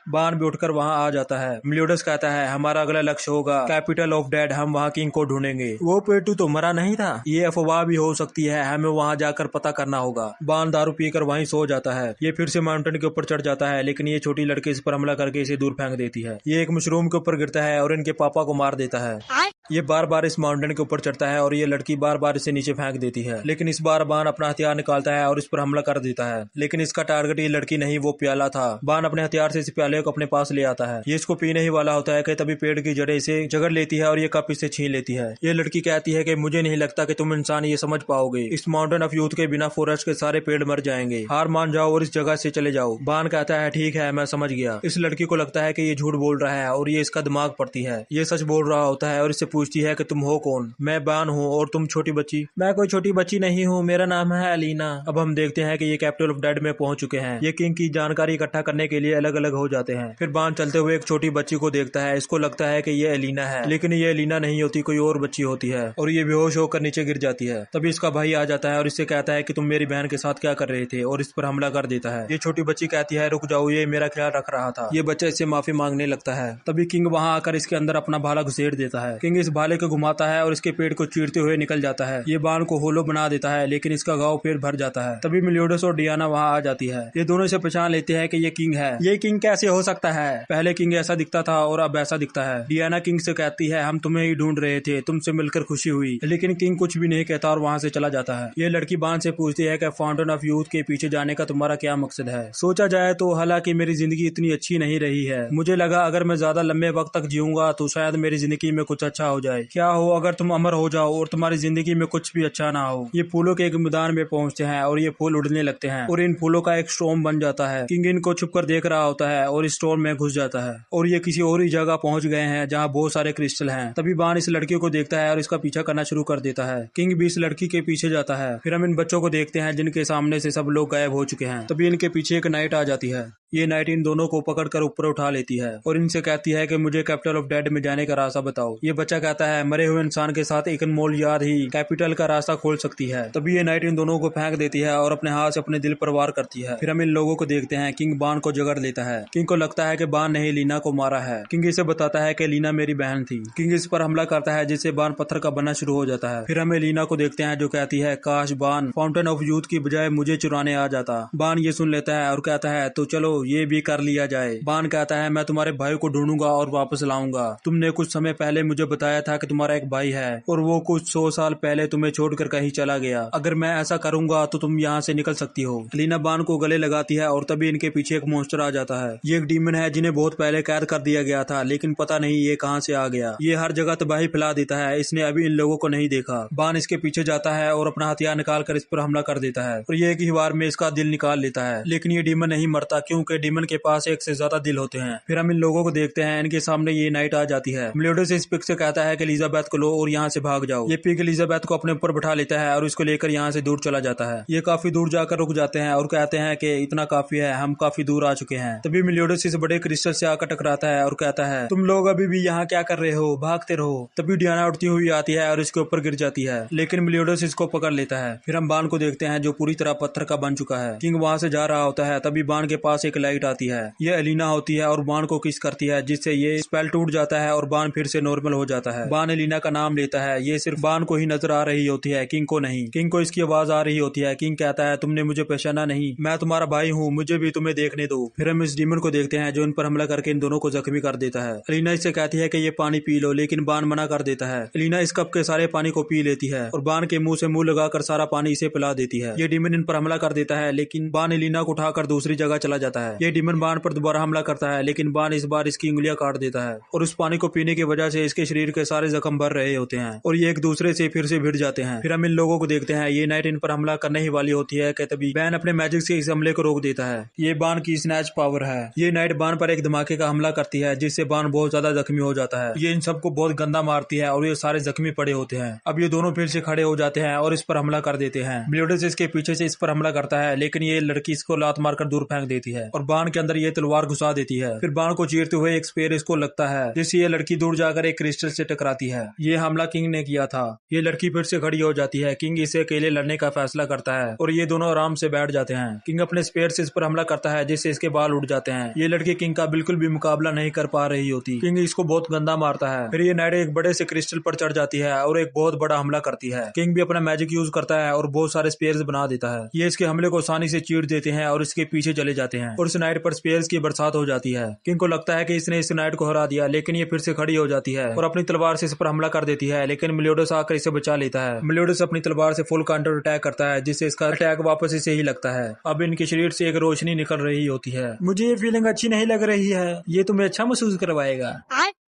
बाण भी उठकर वहाँ आ जाता है। मिलोडस कहता है हमारा अगला लक्ष्य होगा कैपिटल ऑफ डेड। हम वहाँ किंग को ढूंढेंगे। वो पेटू तो मरा नहीं था। ये अफवाह भी हो सकती है, हमें वहाँ जाकर पता करना होगा। बाण दारू पीकर वहीं सो जाता है। ये फिर से माउंटेन के ऊपर चढ़ जाता है, लेकिन ये छोटी लड़की इस पर हमला करके इसे दूर फेंक देती है। ये एक मशरूम के ऊपर गिरता है और इनके पापा को मार देता है। ये बार बार इस माउंटेन के ऊपर चढ़ता है और ये लड़की बार बार इसे नीचे फेंक देती है, लेकिन इस बार बाण अपना हथियार निकालता है और इस पर हमला कर देता है। लेकिन इसका टारगेट ये लड़की नहीं, वो प्याला था। बाण अपने हथियार से इस प्याले को अपने पास ले आता है। ये इसको पीने ही वाला होता है कि तभी पेड़ की जड़ें इसे जगड़ लेती है और ये कप इसे छीन लेती है। ये लड़की कहती है कि मुझे नहीं लगता कि तुम इंसान ये समझ पाओगे। इस माउंटेन ऑफ यूथ के बिना फॉरेस्ट के सारे पेड़ मर जाएंगे। हार मान जाओ और इस जगह से चले जाओ। बाण कहता है ठीक है, मैं समझ गया। इस लड़की को लगता है कि ये झूठ बोल रहा है और ये इसका दिमाग पड़ती है। ये सच बोल रहा होता है और इससे पूछती है कि तुम हो कौन। मैं बान हूँ। और तुम छोटी बच्ची? मैं कोई छोटी बच्ची नहीं हूँ, मेरा नाम है एलिना। अब हम देखते हैं कि ये कैपिटल ऑफ डेड में पहुंच चुके हैं। ये किंग की जानकारी इकट्ठा करने के लिए अलग अलग हो जाते हैं। फिर बान चलते हुए एक छोटी बच्ची को देखता है। इसको लगता है कि ये एलिना है, लेकिन ये एलिना नहीं होती, कोई और बच्ची होती है और ये बेहोश होकर नीचे गिर जाती है। तभी इसका भाई आ जाता है और इससे कहता है कि तुम मेरी बहन के साथ क्या कर रहे थे, और इस पर हमला कर देता है। ये छोटी बच्ची कहती है रुक जाओ, ये मेरा ख्याल रख रहा था। ये बच्चा इससे माफी मांगने लगता है। तभी किंग वहां आकर इसके अंदर अपना भाला घुसेड़ देता है। किंग इस भाले को घुमाता है और इसके पेट को चीरते हुए निकल जाता है। ये बाण को होलो बना देता है, लेकिन इसका घाव फिर भर जाता है। तभी मेलियोडस और डियाना वहां आ जाती है। ये दोनों इसे पहचान लेते हैं कि ये किंग है। ये किंग कैसे हो सकता है? पहले किंग ऐसा दिखता था और अब ऐसा दिखता है। डियाना किंग से कहती है हम तुम्हें ही ढूंढ रहे थे, तुमसे मिलकर खुशी हुई। लेकिन किंग कुछ भी नहीं कहता और वहां से चला जाता है। ये लड़की बाण से पूछती है कि फाउंटेन ऑफ यूथ के पीछे जाने का तुम्हारा क्या मकसद है? सोचा जाए तो हालांकि मेरी जिंदगी इतनी अच्छी नहीं रही है, मुझे लगा अगर मैं ज्यादा लंबे वक्त तक जीऊंगा तो शायद मेरी जिंदगी में कुछ अच्छा हो जाए। क्या हो अगर तुम अमर हो जाओ और तुम्हारी जिंदगी में कुछ भी अच्छा ना हो। ये फूलों के एक मैदान में पहुंचते हैं और ये फूल उड़ने लगते हैं और इन फूलों का एक स्टॉर्म बन जाता है। किंग इनको छुप कर देख रहा होता है और इस स्टॉर्म में घुस जाता है और ये किसी और ही जगह पहुंच गए हैं जहाँ बहुत सारे क्रिस्टल हैं। तभी बाण इस लड़की को देखता है और इसका पीछा करना शुरू कर देता है। किंग भी इस लड़की के पीछे जाता है। फिर हम इन बच्चों को देखते हैं जिनके सामने से सब लोग गायब हो चुके हैं। तभी इनके पीछे एक नाइट आ जाती है। ये नाइट इन दोनों को पकड़कर ऊपर उठा लेती है और इनसे कहती है कि मुझे कैपिटल ऑफ डेड में जाने का रास्ता बताओ। ये बच्चा कहता है मरे हुए इंसान के साथ एक अनमोल याद ही कैपिटल का रास्ता खोल सकती है। तभी ये नाइट इन दोनों को फेंक देती है और अपने हाथ से अपने दिल पर वार करती है। फिर हम इन लोगों को देखते हैं। किंग बाण को जगड़ लेता है। किंग को लगता है कि बाण ने ही लीना को मारा है। किंग इसे बताता है कि लीना मेरी बहन थी। किंग इस पर हमला करता है जिससे बाण पत्थर का बनना शुरू हो जाता है। फिर हमें लीना को देखते हैं जो कहती है काश बाण फाउंटेन ऑफ यूथ की बजाय मुझे चुराने आ जाता। बाण ये सुन लेता है और कहता है तो चलो ये भी कर लिया जाए। बाण कहता है मैं तुम्हारे भाई को ढूंढूंगा और वापस लाऊंगा। तुमने कुछ समय पहले मुझे बताया था कि तुम्हारा एक भाई है और वो कुछ 100 साल पहले तुम्हें छोड़कर कहीं चला गया। अगर मैं ऐसा करूंगा तो तुम यहाँ से निकल सकती हो। लीना बाण को गले लगाती है और तभी इनके पीछे एक मॉन्स्टर आ जाता है। ये एक डीमन है जिन्हें बहुत पहले कैद कर दिया गया था, लेकिन पता नहीं ये कहाँ से आ गया। ये हर जगह तबाही फैला देता है। इसने अभी इन लोगों को नहीं देखा। बाण इसके पीछे जाता है और अपना हथियार निकाल कर इस पर हमला कर देता है और ये एक ही बार में इसका दिल निकाल लेता है। लेकिन ये डीमन नहीं मरता क्योंकि डीमन के पास एक से ज्यादा दिल होते हैं। फिर हम इन लोगों को देखते हैं। इनके सामने ये नाइट आ जाती है। मेलियोडस इस पिग से कहता है कि एलिजाबेथ को लो और यहाँ से भाग जाओ। ये पिग एलिजाबेथ को अपने ऊपर बैठा लेता है और इसको लेकर यहाँ से दूर चला जाता है। ये काफी दूर जाकर रुक जाते हैं और कहते हैं कि इतना काफी है, हम काफी दूर आ चुके हैं। तभी मेलियोडस इस बड़े क्रिस्टल से आकर टकराता है और कहता है तुम लोग अभी भी यहाँ क्या कर रहे हो, भागते रहो। तभी डियाना उठती हुई आती है और इसके ऊपर गिर जाती है, लेकिन मेलियोडस इसको पकड़ लेता है। फिर हम बाण को देखते हैं जो पूरी तरह पत्थर का बन चुका है। किंग वहां से जा रहा होता है। तभी बाण के पास एक लाइट आती है। ये एलिना होती है और बाण को किस करती है जिससे ये स्पेल टूट जाता है और बाण फिर से नॉर्मल हो जाता है। बाण एलिना का नाम लेता है। ये सिर्फ बाण को ही नजर आ रही होती है, किंग को नहीं। किंग को इसकी आवाज आ रही होती है। किंग कहता है तुमने मुझे पहचाना नहीं, मैं तुम्हारा भाई हूँ, मुझे भी तुम्हें देखने दो। फिर हम इस डीमन को देखते हैं जो इन पर हमला करके इन दोनों को जख्मी कर देता है। एलिना इससे कहती है कि ये पानी पी लो, लेकिन बाण मना कर देता है। एलिना इस कप के सारे पानी को पी लेती है और बाण के मुंह से मुंह लगाकर सारा पानी इसे पिला देती है। ये डीमन इन पर हमला कर देता है, लेकिन बाण एलिना को उठाकर दूसरी जगह चला जाता है। ये डीमन बाण पर दोबारा हमला करता है, लेकिन बाण इस बार इसकी उंगलियां काट देता है और उस पानी को पीने की वजह से इसके शरीर के सारे जख्म भर रहे होते हैं और ये एक दूसरे से फिर से भिड़ जाते हैं। फिर हम इन लोगों को देखते हैं। ये नाइट इन पर हमला करने ही वाली होती है कि तभी बैन अपने मैजिक से इस हमले को रोक देता है। ये बाण की स्नैच पावर है। ये नाइट बाण पर एक धमाके का हमला करती है जिससे बाण बहुत ज्यादा जख्मी हो जाता है। ये इन सबको बहुत गंदा मारती है और ये सारे जख्मी पड़े होते हैं। अब ये दोनों फिर से खड़े हो जाते हैं और इस पर हमला कर देते हैं। मेलियोडस इसके पीछे से इस पर हमला करता है, लेकिन ये लड़की इसको लात मारकर दूर फेंक देती है और बाण के अंदर ये तलवार घुसा देती है। फिर बाण को चीरते हुए एक स्पेयर इसको लगता है जिससे ये लड़की दूर जाकर एक क्रिस्टल से टकराती है। ये हमला किंग ने किया था। ये लड़की फिर से खड़ी हो जाती है। किंग इसे अकेले लड़ने का फैसला करता है और ये दोनों आराम से बैठ जाते हैं। किंग अपने स्पेयर से इस पर हमला करता है जिससे इसके बाल उड़ जाते हैं। ये लड़की किंग का बिल्कुल भी मुकाबला नहीं कर पा रही होती। किंग इसको बहुत गंदा मारता है। फिर ये नाइट एक बड़े से क्रिस्टल पर चढ़ जाती है और एक बहुत बड़ा हमला करती है। किंग भी अपना मैजिक यूज करता है और बहुत सारे स्पेयर्स बना देता है। ये इसके हमले को आसानी से चीर देते हैं और इसके पीछे चले जाते हैं और इस नाइट पर स्पेयर्स की बरसात हो जाती है। किंग को लगता है कि इसने इस नाइट को हरा दिया, लेकिन ये फिर से खड़ी हो जाती है और अपनी तलवार से इस पर हमला कर देती है, लेकिन मेलियोडस आकर इसे बचा लेता है। मेलियोडस अपनी तलवार से फुल काउंटर अटैक करता है जिससे इसका अटैक वापस इसे ही लगता है। अब इनके शरीर से एक रोशनी निकल रही होती है। मुझे ये फीलिंग अच्छी नहीं लग रही है, ये तुम्हें अच्छा महसूस करवाएगा।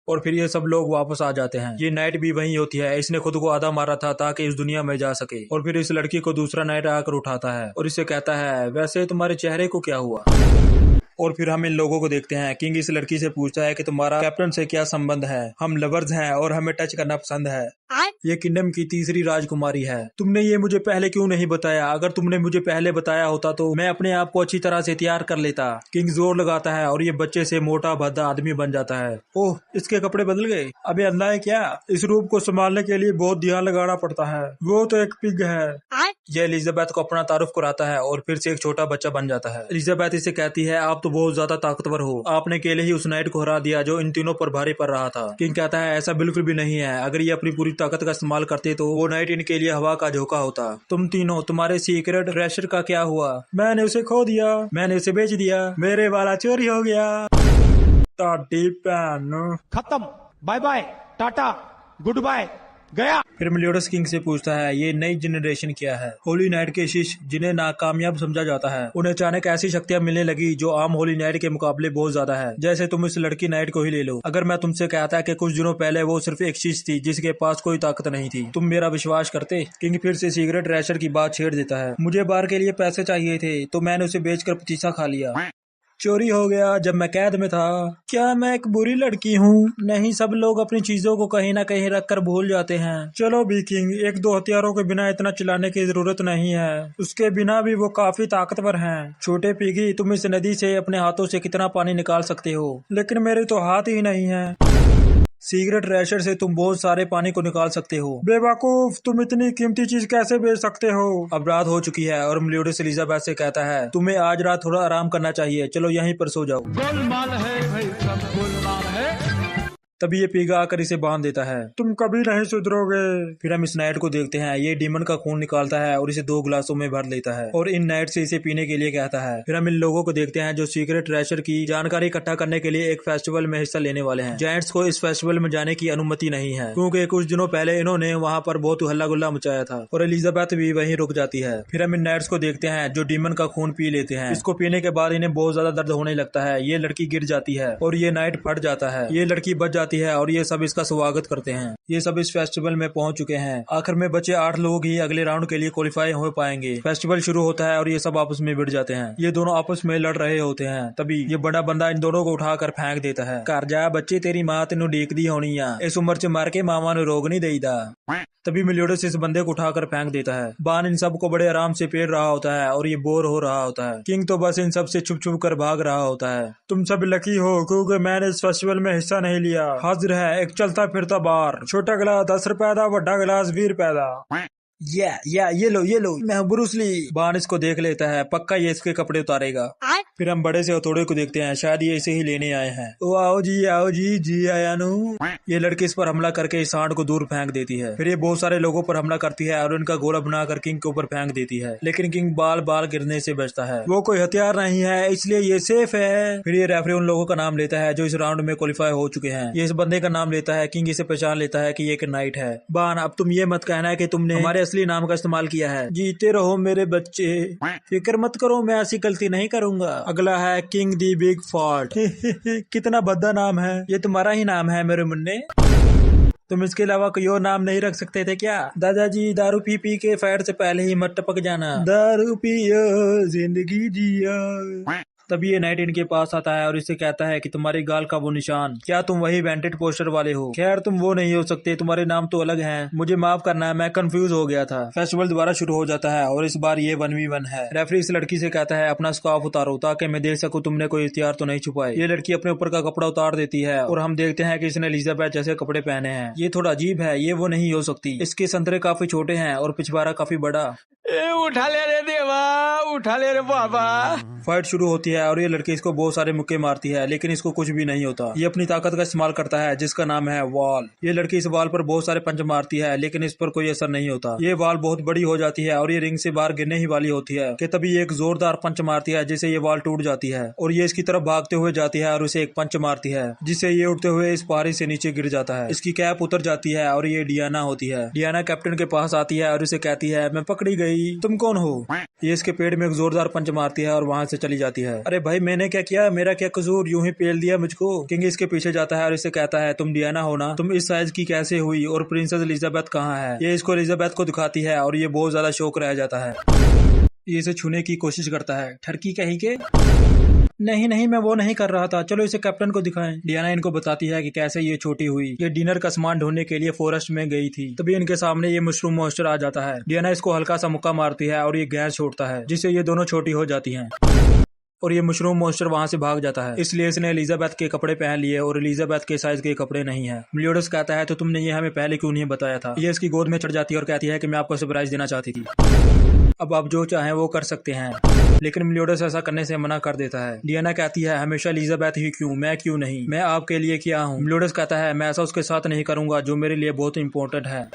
और फिर ये सब लोग वापस आ जाते हैं। ये नाइट भी वही होती है। इसने खुद को आधा मारा था ताकि इस दुनिया में जा सके और फिर इस लड़की को दूसरा नाइट आकर उठाता है और इसे कहता है वैसे तुम्हारे चेहरे को क्या हुआ। और फिर हम इन लोगों को देखते हैं। किंग इस लड़की से पूछता है कि तुम्हारा कैप्टन से क्या संबंध है। हम लवर्स हैं और हमें टच करना पसंद है। ये किंगडम की तीसरी राजकुमारी है। तुमने ये मुझे पहले क्यों नहीं बताया? अगर तुमने मुझे पहले बताया होता तो मैं अपने आप को अच्छी तरह से तैयार कर लेता। किंग जोर लगाता है और ये बच्चे से मोटा भद्दा आदमी बन जाता है। ओह, इसके कपड़े बदल गए। अबे अंधा है क्या? इस रूप को संभालने के लिए बहुत ध्यान लगाना पड़ता है। वो तो एक पिग है। यह एलिजाबेथ को अपना तारुफ कराता है और फिर से एक छोटा बच्चा बन जाता है। एलिजाबेथ इसे कहती है, आप तो बहुत ज्यादा ताकतवर हो। आपने अकेले ही उस नाइट को हरा दिया जो इन तीनों पर भारी पड़ रहा था। किंग कहता है, ऐसा बिल्कुल भी नहीं है। अगर ये अपनी पूरी ताकत का इस्तेमाल करते तो वो नाइट इनके लिए हवा का झोंका होता। तुम तीनों, तुम्हारे सीक्रेट ट्रेजर का क्या हुआ? मैंने उसे खो दिया। मैंने उसे बेच दिया। मेरे वाला चोरी हो गया। खत्म। Bye bye, tata, goodbye, गया। फिर मेलियोडस किंग से पूछता है, ये नई जनरेशन क्या है? होली नाइट के शिष्य जिन्हें नाकामयाब समझा जाता है, उन्हें अचानक ऐसी शक्तियां मिलने लगी जो आम होली नाइट के मुकाबले बहुत ज्यादा है। जैसे तुम इस लड़की नाइट को ही ले लो। अगर मैं तुमसे कहता कि कुछ दिनों पहले वो सिर्फ एक शिष्य थी जिसके पास कोई ताकत नहीं थी, तुम मेरा विश्वास करते? किंग फिर से सीक्रेट ट्रेजर की बात छेड़ देता है। मुझे बार के लिए पैसे चाहिए थे तो मैंने उसे बेचकर पतीसा खा लिया। चोरी हो गया जब मैं कैद में था। क्या मैं एक बुरी लड़की हूँ? नहीं, सब लोग अपनी चीजों को कहीं ना कहीं रख कर भूल जाते हैं। चलो भी किंग, एक दो हथियारों के बिना इतना चिल्लाने की जरूरत नहीं है। उसके बिना भी वो काफी ताकतवर हैं। छोटे पिगी, तुम इस नदी से अपने हाथों से कितना पानी निकाल सकते हो, लेकिन मेरे तो हाथ ही नहीं है। सीक्रेट ट्रेजर से तुम बहुत सारे पानी को निकाल सकते हो। बेवकूफ, तुम इतनी कीमती चीज कैसे बेच सकते हो? अब रात हो चुकी है और मेलियोडस एलिजाबेथ से कहता है, तुम्हें आज रात थोड़ा आराम करना चाहिए। चलो यहीं पर सो जाओ। गोलमाल है भाई, सब गोलमाल है। तभी ये पीगा आकर इसे बांध देता है। तुम कभी नहीं सुधरोगे। फिर हम इस नाइट को देखते हैं। ये डीमन का खून निकालता है और इसे 2 गिलासों में भर लेता है और इन नाइट से इसे पीने के लिए कहता है। फिर हम इन लोगों को देखते हैं जो सीक्रेट ट्रेजर की जानकारी इकट्ठा करने के लिए एक फेस्टिवल में हिस्सा लेने वाले हैं। जायंट्स को इस फेस्टिवल में जाने की अनुमति नहीं है क्योंकि कुछ दिनों पहले इन्होंने वहाँ पर बहुत हल्ला गुल्ला मचाया था और एलिजाबेथ भी वहीं रुक जाती है। फिर हम इन नाइट्स को देखते हैं जो डीमन का खून पी लेते हैं। इसको पीने के बाद इन्हें बहुत ज्यादा दर्द होने लगता है। ये लड़की गिर जाती है और ये नाइट फट जाता है। ये लड़की बच जाती है और ये सब इसका स्वागत करते हैं। ये सब इस फेस्टिवल में पहुंच चुके हैं। आखिर में बचे 8 लोग ही अगले राउंड के लिए क्वालिफाई हो पाएंगे। फेस्टिवल शुरू होता है और ये सब आपस में भिड़ जाते हैं। ये दोनों आपस में लड़ रहे होते हैं। तभी ये बड़ा बंदा इन दोनों को उठाकर फेंक देता है। घर जा बच्चे, तेरी माँ तेनू देखदी होनी आ। इस उम्र च मार के मामा ने रोग नहीं देईदा। तभी मेलियोडस इस बंदे को उठाकर फेंक देता है। बान इन सब को बड़े आराम से पेड़ रहा होता है और ये बोर हो रहा होता है। किंग तो बस इन सब से छुप छुप कर भाग रहा होता है। तुम सब लकी हो क्योंकि मैंने इस फेस्टिवल में हिस्सा नहीं लिया। हाजिर है एक चलता फिरता बार। छोटा गिलास 10 रुपए दा, बड़ा गिलास 20 रुपए दा। ये लो मैं ब्रूस ली। बान इसको देख लेता है। पक्का ये इसके कपड़े उतारेगा। फिर हम बड़े से हथौड़े को देखते हैं। शायद ये इसे ही लेने आए हैं। ओ आओ जी आया नू। ये लड़की इस पर हमला करके इस सांड को दूर फेंक देती है। फिर ये बहुत सारे लोगों पर हमला करती है और उनका गोला बनाकर किंग के ऊपर फेंक देती है। लेकिन किंग बाल गिरने से बचता है। वो कोई हथियार नहीं है इसलिए ये सेफ है। फिर ये रेफरी उन लोगों का नाम लेता है जो इस राउंड में क्वालिफाई हो चुके हैं। ये इस बंदे का नाम लेता है। किंग इसे पहचान लेता है कि ये एक नाइट है। बान, अब तुम ये मत कहना है कि तुमने हमारे असली नाम का इस्तेमाल किया है। जीते रहो मेरे बच्चे, फिक्र मत करो, मैं ऐसी गलती नहीं करूंगा। अगला है किंग दी बिग फॉल्ट। कितना भद्दा नाम है। ये तुम्हारा ही नाम है मेरे मुन्ने। तुम इसके अलावा कोई और नाम नहीं रख सकते थे क्या? दादाजी, दारू पी के फायर से पहले ही मत टपक जाना। दारू पियो जिंदगी जियो। तभी ये नाइट इनके पास आता है और इससे कहता है कि तुम्हारी गाल का वो निशान, क्या तुम वही वेंटेड पोस्टर वाले हो? खैर तुम वो नहीं हो सकते, तुम्हारे नाम तो अलग हैं। मुझे माफ करना है, मैं कंफ्यूज हो गया था। फेस्टिवल दोबारा शुरू हो जाता है और इस बार ये 1v1 है। रेफरी इस लड़की से कहता है अपना स्कार्फ उतारो ताकि मैं देख सकूं तुमने कोई हथियार तो नहीं छुपाए। ये लड़की अपने ऊपर का कपड़ा उतार देती है और हम देखते हैं कि इसने एलिजाबेथ जैसे कपड़े पहने हैं। ये थोड़ा अजीब है, ये वो नहीं हो सकती। इसके संतरे काफी छोटे हैं और पिछवाड़ा काफी बड़ा। उठा ले रे देवा, उठा ले रे बाबा। फाइट शुरू होती है और ये लड़की इसको बहुत सारे मुक्के मारती है लेकिन इसको कुछ भी नहीं होता। ये अपनी ताकत का इस्तेमाल करता है जिसका नाम है वॉल। ये लड़की इस वॉल पर बहुत सारे पंच मारती है लेकिन इस पर कोई असर नहीं होता। ये वॉल बहुत बड़ी हो जाती है और ये रिंग से बाहर गिरने ही वाली होती है कि तभी एक जोरदार पंच मारती है जिससे ये वॉल टूट जाती है और ये इसकी तरफ भागते हुए जाती है और उसे एक पंच मारती है जिससे ये उड़ते हुए इस पहाड़ी से नीचे गिर जाता है। इसकी कैप उतर जाती है और ये डियाना होती है। डियाना कैप्टन के पास आती है और उसे कहती है मैं पकड़ी गई, तुम कौन हो? ये इसके पेड़ में एक जोरदार पंच मारती है और वहां से चली जाती है। अरे भाई मैंने क्या किया, मेरा क्या कसूर, यूं ही पेल दिया मुझको। किंग इसके पीछे जाता है और इसे कहता है तुम डियाना हो ना, तुम इस साइज की कैसे हुई और प्रिंसेस एलिजाबेथ कहाँ है? ये इसको एलिजाबेथ को दिखाती है और ये बहुत ज्यादा शौक रह जाता है। ये इसे छूने की कोशिश करता है। ठरकी कहीं के नहीं नहीं, मैं वो नहीं कर रहा था, चलो इसे कैप्टन को दिखाएं। डियाना इनको बताती है कि कैसे ये छोटी हुई। ये डिनर का सामान ढूंढने के लिए फॉरेस्ट में गई थी। तभी इनके सामने ये मशरूम मॉन्स्टर आ जाता है। डियाना इसको हल्का सा मुक्का मारती है और ये गैस छोड़ता है, जिससे ये दोनों छोटी हो जाती हैं और ये मशरूम मॉन्स्टर वहां से भाग जाता है। इसलिए इसने एलिजाबेथ के कपड़े पहन लिए और एलिजाबेथ के साइज के कपड़े नहीं है। मेलियोडस कहता है तो तुमने ये हमें पहले क्यों नहीं बताया था। ये इसकी गोद में चढ़ जाती है और कहती है कि मैं आपको सरप्राइज देना चाहती थी, अब आप जो चाहें वो कर सकते हैं। लेकिन मेलियोडस ऐसा करने से मना कर देता है। डियाना कहती है हमेशा एलिजाबेथ ही क्यों, मैं क्यों नहीं, मैं आपके लिए क्या हूँ। मेलियोडस कहता है मैं ऐसा उसके साथ नहीं करूंगा जो मेरे लिए बहुत इंपॉर्टेंट है।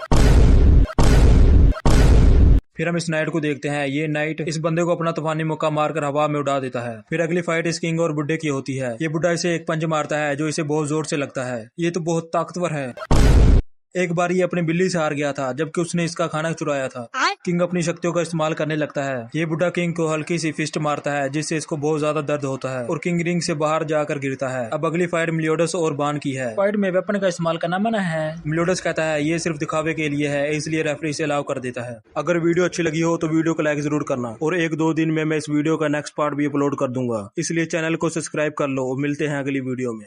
फिर हम इस नाइट को देखते हैं। ये नाइट इस बंदे को अपना तूफानी मुक्का मारकर हवा में उड़ा देता है। फिर अगली फाइट इस किंग और बुड्ढे की होती है। ये बुड्ढा इसे एक पंच मारता है जो इसे बहुत जोर से लगता है। ये तो बहुत ताकतवर है। एक बार ये अपनी बिल्ली से हार गया था जबकि उसने इसका खाना चुराया था। किंग अपनी शक्तियों का इस्तेमाल करने लगता है। ये बुड्ढा किंग को हल्की सी फिस्ट मारता है जिससे इसको बहुत ज्यादा दर्द होता है और किंग रिंग से बाहर जाकर गिरता है। अब अगली फाइट मेलियोडस और बान की है। फाइट में वेपन का इस्तेमाल करना मना है। मेलियोडस कहता है ये सिर्फ दिखावे के लिए है, इसलिए रेफरी इसे अलाउ कर देता है। अगर वीडियो अच्छी लगी हो तो वीडियो को लाइक जरूर करना और 1-2 दिन में मैं इस वीडियो का नेक्स्ट पार्ट भी अपलोड कर दूंगा, इसलिए चैनल को सब्सक्राइब कर लो। मिलते हैं अगली वीडियो में।